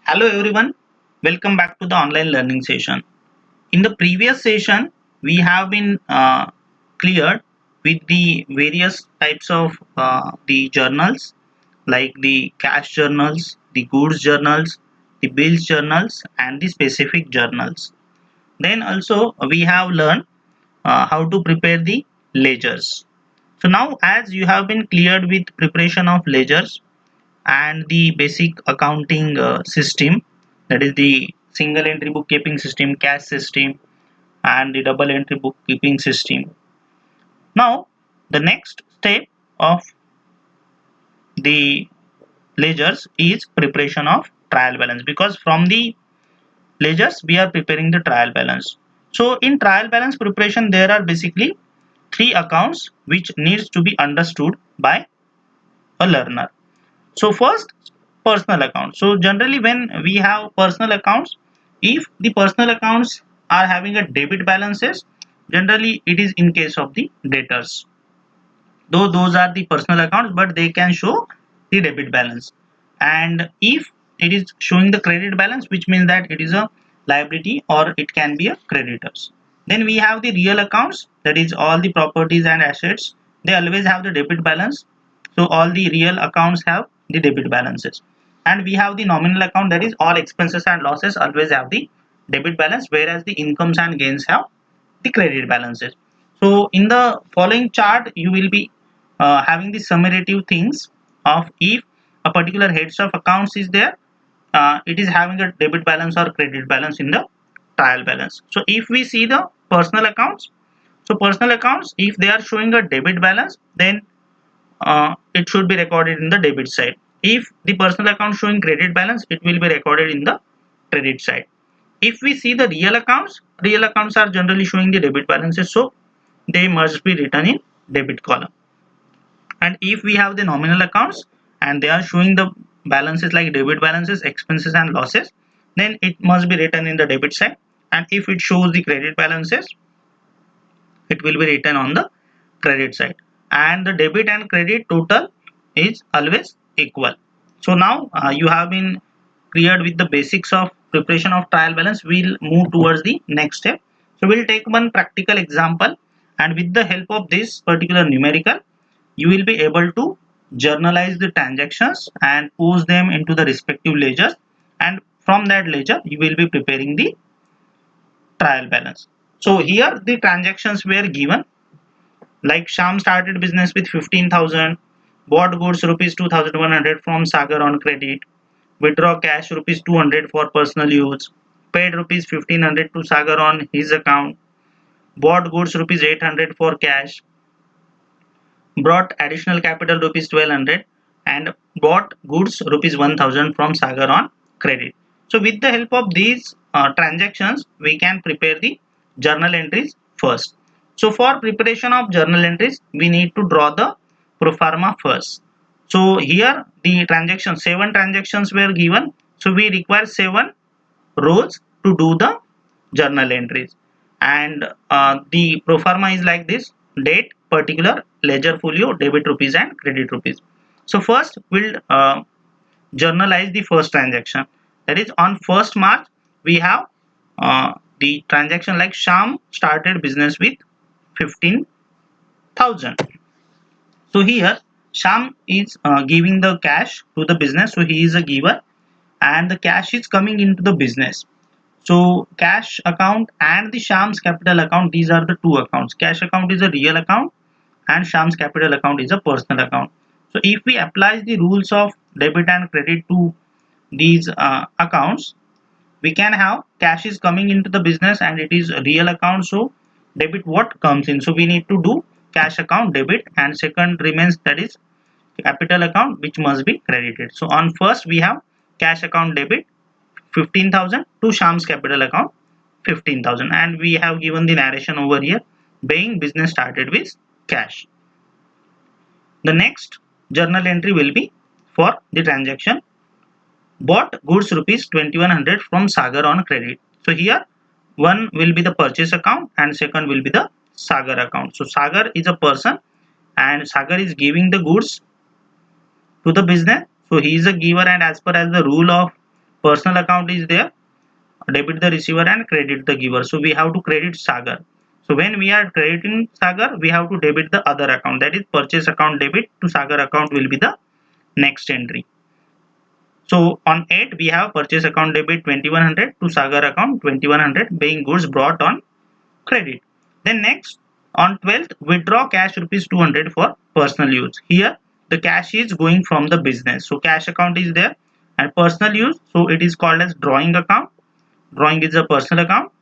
Hello everyone, welcome back to the online learning session. In the previous session, we have been cleared with the various types of the journals like the cash journals, the goods journals, the bills journals and the specific journals. Then also we have learned how to prepare the ledgers. So now as you have been cleared with preparation of ledgers, and the basic accounting system, that is the single entry bookkeeping system, cash system and the double entry bookkeeping system. Now the next step of the ledgers is preparation of trial balance, because from the ledgers we are preparing the trial balance. So in trial balance preparation there are basically three accounts which needs to be understood by a learner. So first, personal account. So generally when we have personal accounts, if the personal accounts are having a debit balances, generally it is in case of the debtors. Though those are the personal accounts, but they can show the debit balance. And if it is showing the credit balance, which means that it is a liability or it can be a creditors. Then we have the real accounts, that is all the properties and assets. They always have the debit balance. So all the real accounts have the debit balances. And we have the nominal account, that is all expenses and losses always have the debit balance, whereas the incomes and gains have the credit balances. So in the following chart you will be having the summative things of if a particular heads of accounts is there, it is having a debit balance or credit balance in the trial balance. So if we see the personal accounts, so personal accounts, if they are showing a debit balance, then it should be recorded in the debit side. If the personal account showing credit balance, it will be recorded in the credit side. If we see the real accounts are generally showing the debit balances, so they must be written in debit column. And if we have the nominal accounts and they are showing the balances like debit balances, expenses and losses, then it must be written in the debit side. And if it shows the credit balances, it will be written on the credit side. And the debit and credit total is always equal. So now you have been cleared with the basics of preparation of trial balance. We'll move towards the next step. So we'll take one practical example, and with the help of this particular numerical, you will be able to journalize the transactions and post them into the respective ledgers, and from that ledger you will be preparing the trial balance. So here the transactions were given, like Sham started business with 15,000, bought goods rupees 2,100 from Sagar on credit, withdraw cash rupees 200 for personal use, paid rupees 1,500 to Sagar on his account, bought goods rupees 800 for cash, brought additional capital rupees 1,200 and bought goods rupees 1,000 from Sagar on credit. So with the help of these transactions, we can prepare the journal entries first. So for preparation of journal entries, we need to draw the pro forma first. So here the transactions, 7 transactions were given. So we require 7 rows to do the journal entries. And the pro forma is like this: date, particular, ledger folio, debit rupees and credit rupees. So first we'll journalize the first transaction, that is on 1st March. We have the transaction like Sham started business with 15,000. So here Sham is giving the cash to the business, so he is a giver and the cash is coming into the business. So cash account and the Sham's capital account, these are the two accounts. Cash account is a real account and Sham's capital account is a personal account. So if we apply the rules of debit and credit to these accounts, we can have cash is coming into the business and it is a real account. So debit what comes in. So we need to do cash account debit, and second remains, that is capital account, which must be credited. So on first we have cash account debit 15,000 to Sham's capital account 15,000, and we have given the narration over here, being business started with cash. The next journal entry will be for the transaction bought goods rupees 2,100 from Sagar on credit. So here one will be the purchase account and second will be the Sagar account. So Sagar is a person and Sagar is giving the goods to the business. So he is a giver, and as per as the rule of personal account is there, debit the receiver and credit the giver. So we have to credit Sagar. So when we are crediting Sagar, we have to debit the other account, that is purchase account debit to Sagar account will be the next entry. So on 8 we have purchase account debit 2100 to Sagar account 2100 being goods brought on credit. Then next on 12th withdraw cash rupees 200 for personal use. Here the cash is going from the business. So cash account is there and personal use. So it is called as drawing account. Drawing is a personal account.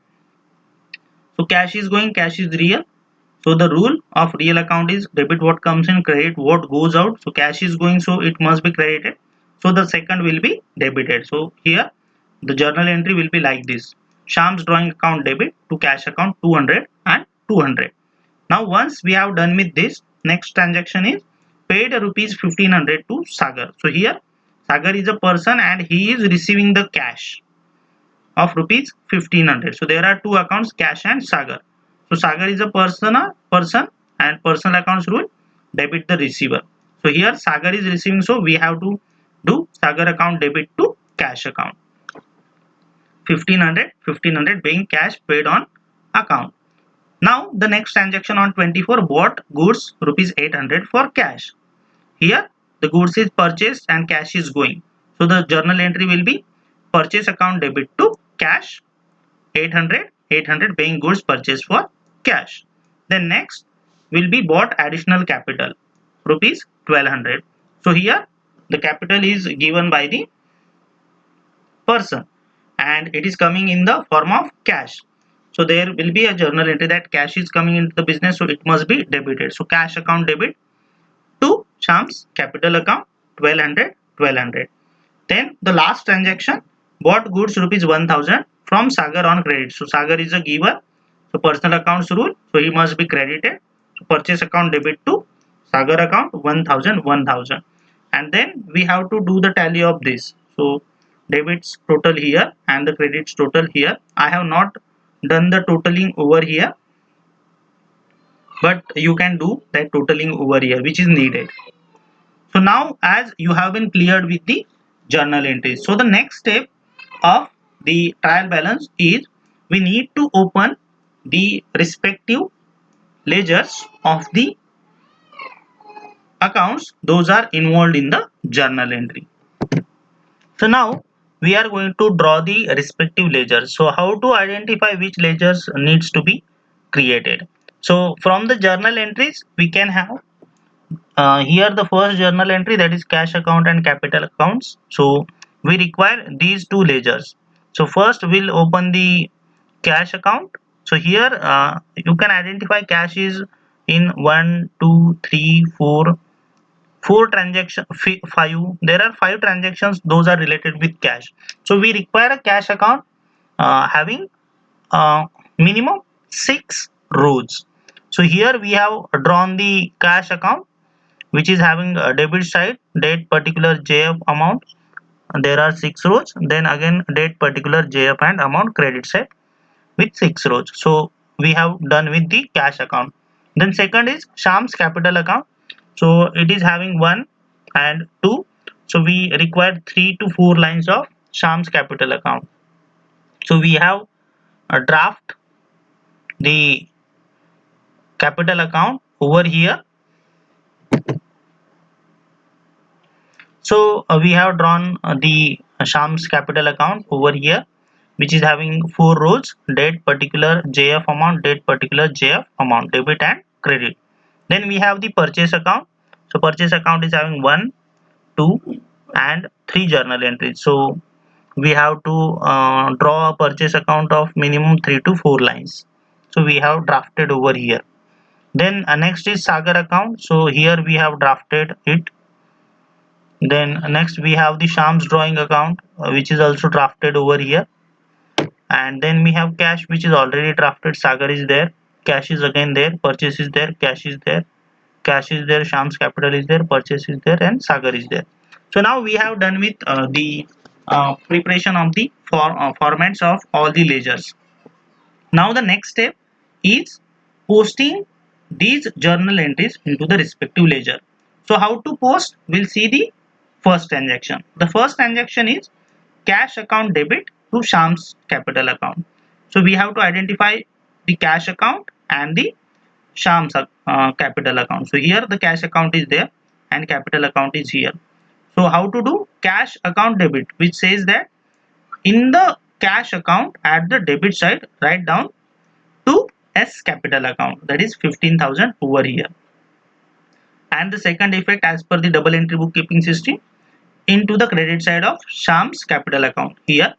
So cash is going, cash is real. So the rule of real account is debit what comes in, credit what goes out. So cash is going, so it must be credited. So the second will be debited. So here the journal entry will be like this. Sham's drawing account debit to cash account 200 and 200. Now once we have done with this, next transaction is paid rupees 1500 to Sagar. So here Sagar is a person and he is receiving the cash of rupees 1500. So there are two accounts, cash and Sagar. So Sagar is a person and personal accounts rule debit the receiver. So here Sagar is receiving, so we have to do Sagar account debit to cash account. 1500 being cash paid on account. Now the next transaction on 24 bought goods rupees 800 for cash. Here the goods is purchased and cash is going. So the journal entry will be purchase account debit to cash 800 being goods purchased for cash. Then next will be bought additional capital rupees 1200. So here the capital is given by the person and it is coming in the form of cash. So there will be a journal entry that cash is coming into the business, so it must be debited. So cash account debit to Sham's capital account 1200. Then the last transaction bought goods rupees 1000 from Sagar on credit. So Sagar is a giver. So personal accounts rule. So he must be credited. So purchase account debit to Sagar account 1000. And then we have to do the tally of this. So debits total here and the credits total here. I have not done the totaling over here, but you can do that totaling over here which is needed. So now as you have been cleared with the journal entries, so the next step of the trial balance is we need to open the respective ledgers of the accounts those are involved in the journal entry. So now we are going to draw the respective ledgers. So how to identify which ledgers needs to be created? So from the journal entries we can have here the first journal entry, that is cash account and capital accounts. So we require these two ledgers. So first we'll open the cash account. So here you can identify cash is in 1 2 3 4 4 transaction 5. There are 5 transactions those are related with cash. So we require a cash account having minimum 6 rows. So here we have drawn the cash account which is having a debit side date particular JF amount. There are 6 rows. Then again date particular JF and amount credit side with 6 rows. So we have done with the cash account. Then second is Sham's capital account. So it is having 1 and 2. So we require 3 to 4 lines of Sham's capital account. So we have a draft the capital account over here. So we have drawn the Sham's capital account over here, which is having 4 rows: date particular JF amount, date particular JF amount, debit and credit. Then we have the purchase account. So purchase account is having 1, 2 and 3 journal entries. So we have to draw a purchase account of minimum 3 to 4 lines. So we have drafted over here. Then next is Sagar account. So here we have drafted it. Then next we have the Sham's drawing account which is also drafted over here. And then we have cash which is already drafted. Sagar is there, cash is again there, purchase is there, cash is there, cash is there, Sham's capital is there, purchase is there and Sagar is there. So now we have done with the preparation of the formats of all the ledgers. Now the next step is posting these journal entries into the respective ledger. So how to post? We'll see the first transaction. The first transaction is cash account debit to Shyam's capital account. So we have to identify the cash account and the Shyam's capital account. So here the cash account is there and capital account is here. So how to do cash account debit, which says that in the cash account at the debit side write down to S capital account, that is 15,000 over here. And the second effect, as per the double entry bookkeeping system, into the credit side of Shyam's capital account here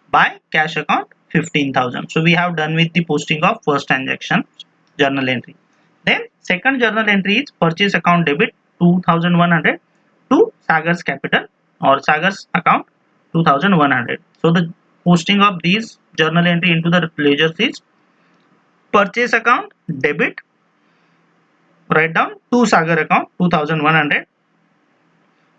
by cash account 15,000. So we have done with the posting of first transaction journal entry. Then second journal entry is purchase account debit 2,100 to Sagar's capital or Sagar's account 2,100. So the posting of these journal entry into the ledgers is purchase account debit, write down to Sagar account 2,100,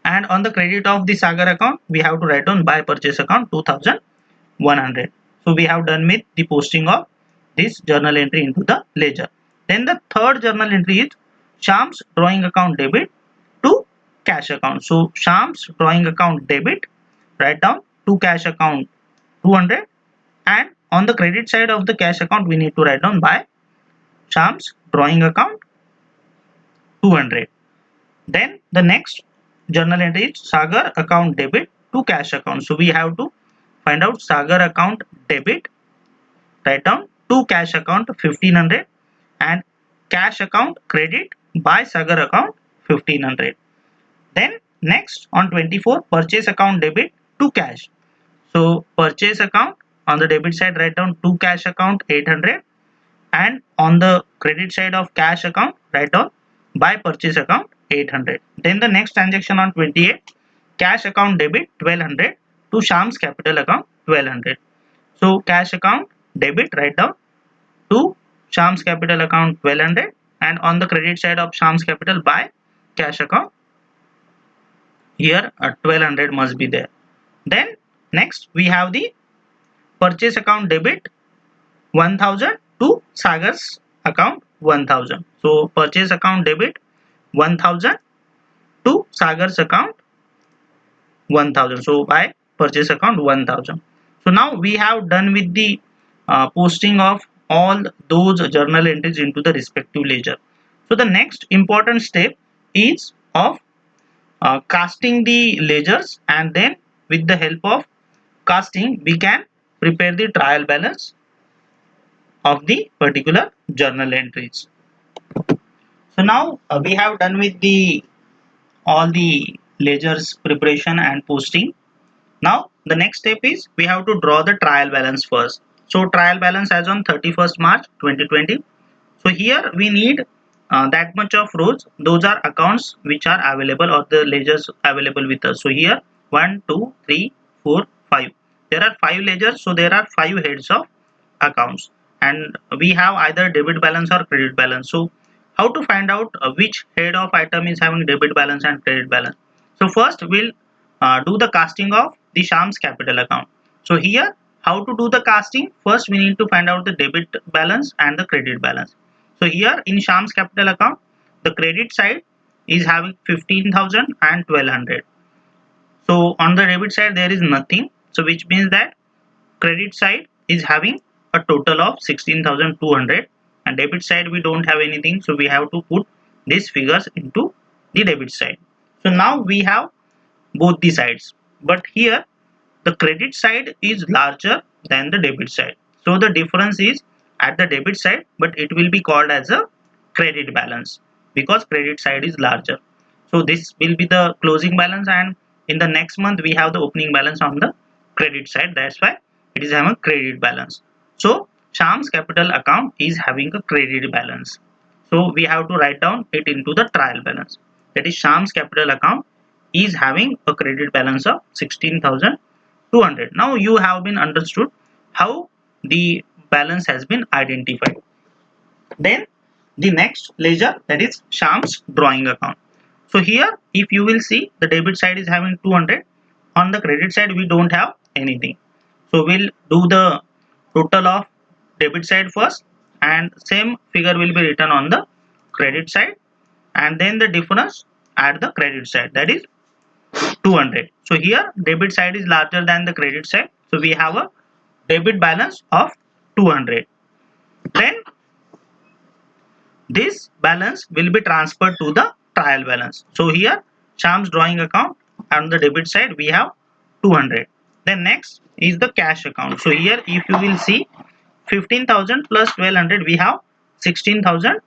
and on the credit of the Sagar account we have to write down by purchase account 2,100. So we have done with the posting of this journal entry into the ledger. Then the third journal entry is Shyam's drawing account debit to cash account. So Shyam's drawing account debit, write down to cash account 200, and on the credit side of the cash account we need to write down by Shyam's drawing account 200. Then the next journal entry is Sagar account debit to cash account. So we have to find out Sagar account debit, write down to cash account 1500, and cash account credit by Sagar account 1500. Then next on 24, purchase account debit to cash. So purchase account on the debit side write down to cash account 800, and on the credit side of cash account write down by purchase account 800. Then the next transaction on 28, cash account debit 1200 to Shyam's capital account 1200. So cash account debit, write down to Shyam's capital account 1200, and on the credit side of Shyam's capital by cash account, here 1200 must be there. Then next we have the purchase account debit 1000 to Sagar's account 1000. So purchase account debit 1000 to Sagar's account 1000. So by purchase account 1000. So now we have done with the posting of all those journal entries into the respective ledger. So the next important step is of casting the ledgers, and then with the help of casting we can prepare the trial balance of the particular journal entries. So now we have done with the all the ledgers preparation and posting. Now the next step is we have to draw the trial balance first. So trial balance as on 31st March 2020. So here we need that much of rows. Those are accounts which are available or the ledgers available with us. So here 1, 2, 3, 4, 5. There are 5 ledgers, so there are 5 heads of accounts, and we have either debit balance or credit balance. So how to find out which head of item is having debit balance and credit balance? So first we'll do the casting of the Shyam's capital account. So here how to do the casting? First we need to find out the debit balance and the credit balance. So here in Shyam's capital account, the credit side is having 15,000 and 1200. So on the debit side there is nothing. So which means that credit side is having a total of 16,200, and debit side we don't have anything. So we have to put these figures into the debit side. So now we have both the sides, but here the credit side is larger than the debit side. So the difference is at the debit side, but it will be called as a credit balance because credit side is larger. So this will be the closing balance, and in the next month we have the opening balance on the credit side. That's why it is having a credit balance. So Shyam's capital account is having a credit balance. So we have to write down it into the trial balance. That is Shyam's capital account is having a credit balance of 16,200. Now you have been understood how the balance has been identified. Then the next ledger, that is Shyam's drawing account. So here if you will see, the debit side is having 200, on the credit side we don't have anything. So we'll do the total of debit side first, and same figure will be written on the credit side, and then the difference at the credit side, that is 200. So here debit side is larger than the credit side. So we have a debit balance of 200. Then this balance will be transferred to the trial balance. So here Shyam's drawing account, on the debit side we have 200. Then next is the cash account. So here if you will see 15,000 plus 1200, we have 16,000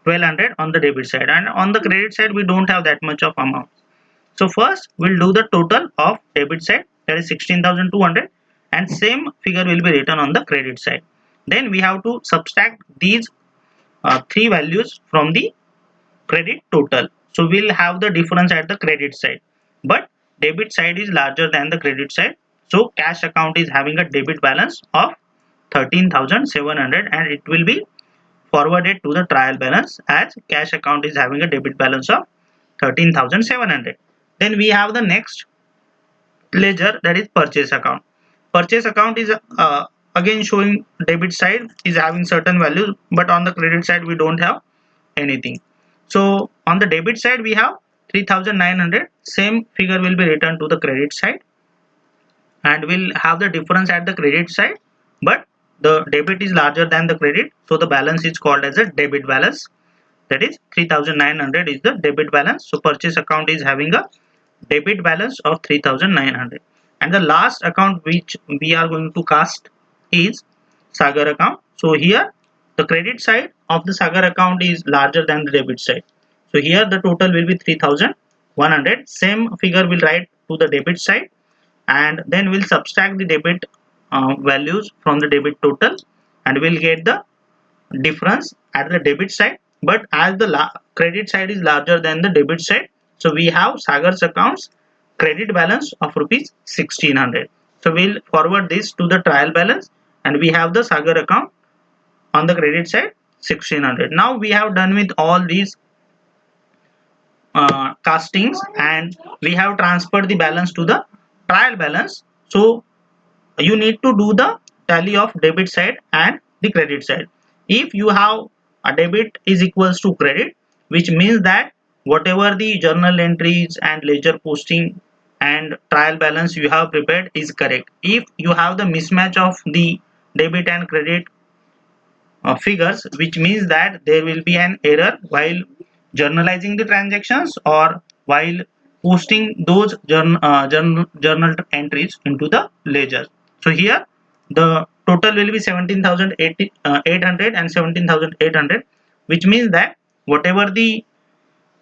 1200 on the debit side, and on the credit side we don't have that much of amount. So first we'll do the total of debit side, that is 16,200, and same figure will be written on the credit side. Then we have to subtract these three values from the credit total. So we'll have the difference at the credit side, but debit side is larger than the credit side. So cash account is having a debit balance of 13,700, and it will be forwarded to the trial balance as cash account is having a debit balance of 13,700. Then we have the next ledger, that is purchase account. Purchase account is again showing debit side is having certain values, but on the credit side we don't have anything. So on the debit side we have 3,900, same figure will be returned to the credit side, and we'll have the difference at the credit side, but the debit is larger than the credit, so the balance is called as a debit balance, that is 3,900 is the debit balance. So purchase account is having a debit balance of 3,900. And the last account which we are going to cast is Sagar account. So here the credit side of the Sagar account is larger than the debit side. So here the total will be 3,100. Same figure will write to the debit side, and then we'll subtract the debit values from the debit total, and we'll get the difference at the debit side. But as the credit side is larger than the debit side, so we have Sagar's accounts credit balance of rupees 1600. So we'll forward this to the trial balance, and we have the Sagar account on the credit side 1600. Now we have done with all these castings, and we have transferred the balance to the trial balance. So you need to do the tally of debit side and the credit side. If you have a debit is equals to credit, which means that whatever the journal entries and ledger posting and trial balance you have prepared is correct. If you have the mismatch of the debit and credit figures, which means that there will be an error while journalizing the transactions or while posting those journal entries into the ledger. So here the total will be 17,800 and 17,800, which means that whatever the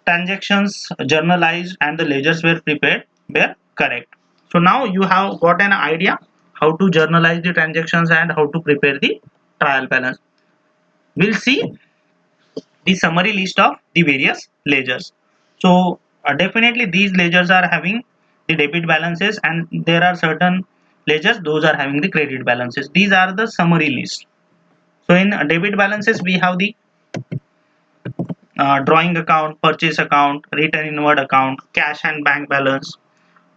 transactions journalized and the ledgers were prepared were correct. So now you have got an idea how to journalize the transactions and how to prepare the trial balance. We'll see the summary list of the various ledgers. So definitely these ledgers are having the debit balances, and there are certain ledgers those are having the credit balances. These are the summary list. So in debit balances we have the drawing account, purchase account, return inward account, cash and bank balance,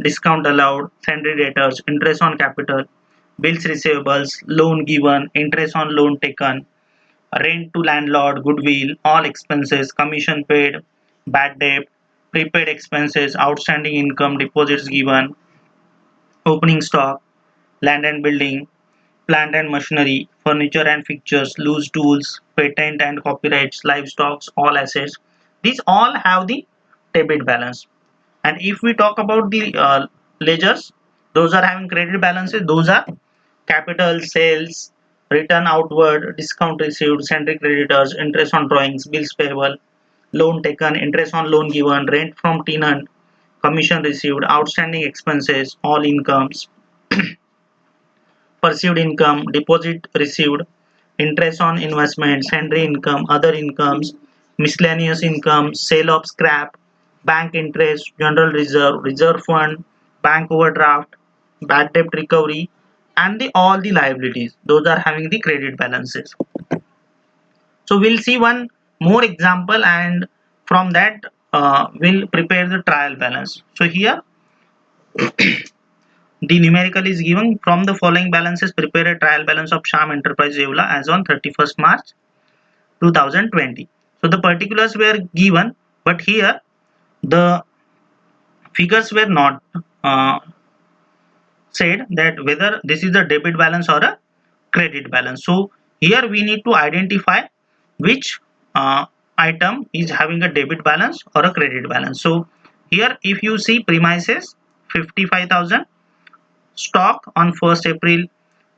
discount allowed, sundry debtors, interest on capital, bills receivables, loan given, interest on loan taken, rent to landlord, goodwill, all expenses, commission paid, bad debt, prepaid expenses, outstanding income, deposits given, opening stock, land and building, plant and machinery, furniture and fixtures, loose tools, patent and copyrights, livestock, all assets. These all have the debit balance. And if we talk about the ledgers, those are having credit balances. Those are capital, sales, return outward, discount received, sundry creditors, interest on drawings, bills payable, loan taken, interest on loan given, rent from tenant, commission received, outstanding expenses, all incomes, perceived income, deposit received, interest on investment, sundry income, other incomes, miscellaneous income, sale of scrap, bank interest, general reserve, reserve fund, bank overdraft, bad debt recovery, and all the liabilities. Those are having the credit balances. So we'll see one more example, and from that we'll prepare the trial balance. So here the numerical is given: from the following balances prepare a trial balance of Shyam Enterprise Yeola as on 31st March 2020. So the particulars were given, but here the figures were not said that whether this is a debit balance or a credit balance. So here we need to identify which item is having a debit balance or a credit balance. So here if you see premises 55,000, stock on 1st April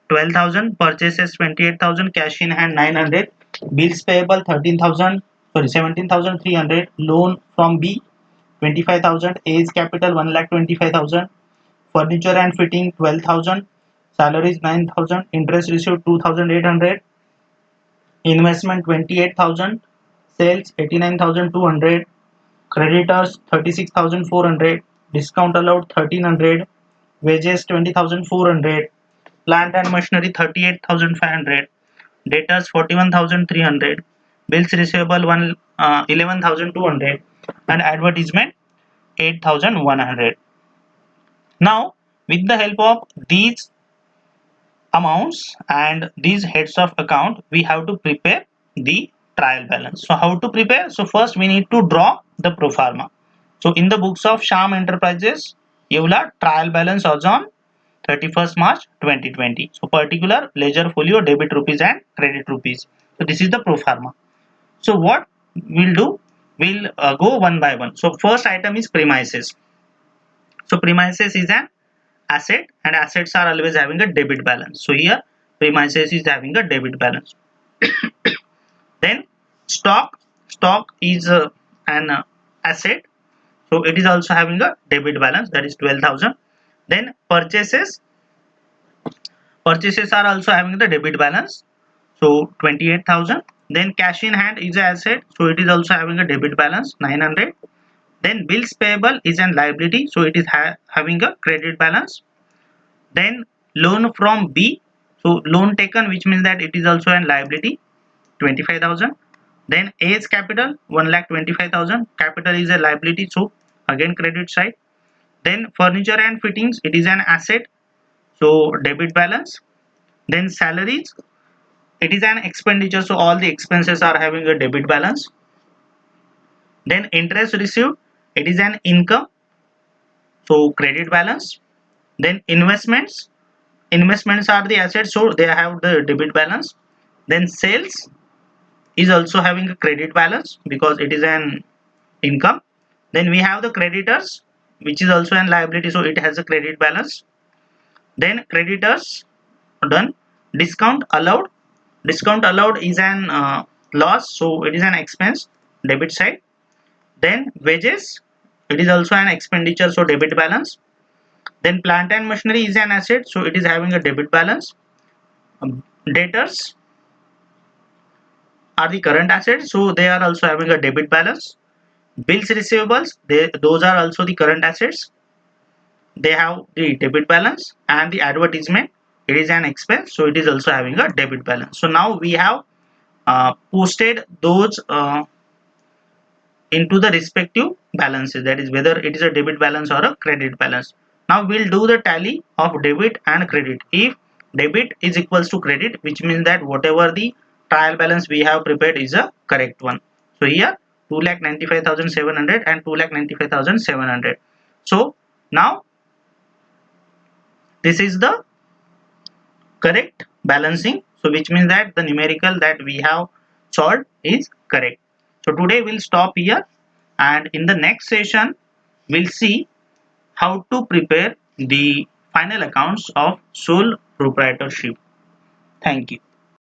12,000, purchases 28,000, cash in hand 900, bills payable 13,000, sorry 17,300, loan from B 25,000, age capital 1,25,000, furniture and fitting 12,000, salaries 9,000, interest received 2,800, investment 28,000, sales 89,200, creditors 36,400, discount allowed 1,300, wages 20,400, plant and machinery 38,500, debtors 41,300, bills receivable 11,200, and advertisement 8,100. Now with the help of these amounts and these heads of account, we have to prepare the trial balance. So how to prepare? So first we need to draw the pro forma. So in the books of Sham Enterprises, Eula trial balance was on 31st March 2020. So particular ledger folio debit rupees and credit rupees. So this is the pro forma. So what we'll do, we'll go one by one. So first item is premises. So premises is an asset and assets are always having a debit balance. So here premises is having a debit balance. Then stock is an asset, so it is also having a debit balance, that is 12,000. Then purchases are also having the debit balance, so 28,000. Then cash in hand is an asset, so it is also having a debit balance 900. Then bills payable is an liability, so it is having a credit balance. Then loan from B, so loan taken, which means that it is also an liability 25,000. Then A's capital 1,25,000, capital is a liability, so again credit side. Then furniture and fittings, it is an asset, so debit balance. Then salaries, it is an expenditure, so all the expenses are having a debit balance. Then interest received, it is an income, so credit balance. Then investments are the assets, so they have the debit balance. Then sales is also having a credit balance because it is an income. Then we have the creditors, which is also an liability, so it has a credit balance. Then creditors done. Discount allowed is an loss, so it is an expense, debit side. Then wages, it is also an expenditure, so debit balance. Then plant and machinery is an asset, so it is having a debit balance. Debtors are the current assets, so they are also having a debit balance. Bills receivables, those are also the current assets, they have the debit balance. And the advertisement, it is an expense, so it is also having a debit balance. So now we have posted those into the respective balances, that is whether it is a debit balance or a credit balance. Now we'll do the tally of debit and credit. If debit is equals to credit, which means that whatever the trial balance we have prepared is a correct one. So here 2,95,700 and 2,95,700. So now this is the correct balancing, so which means that the numerical that we have solved is correct. So today we'll stop here, and in the next session we'll see how to prepare the final accounts of sole proprietorship. Thank you.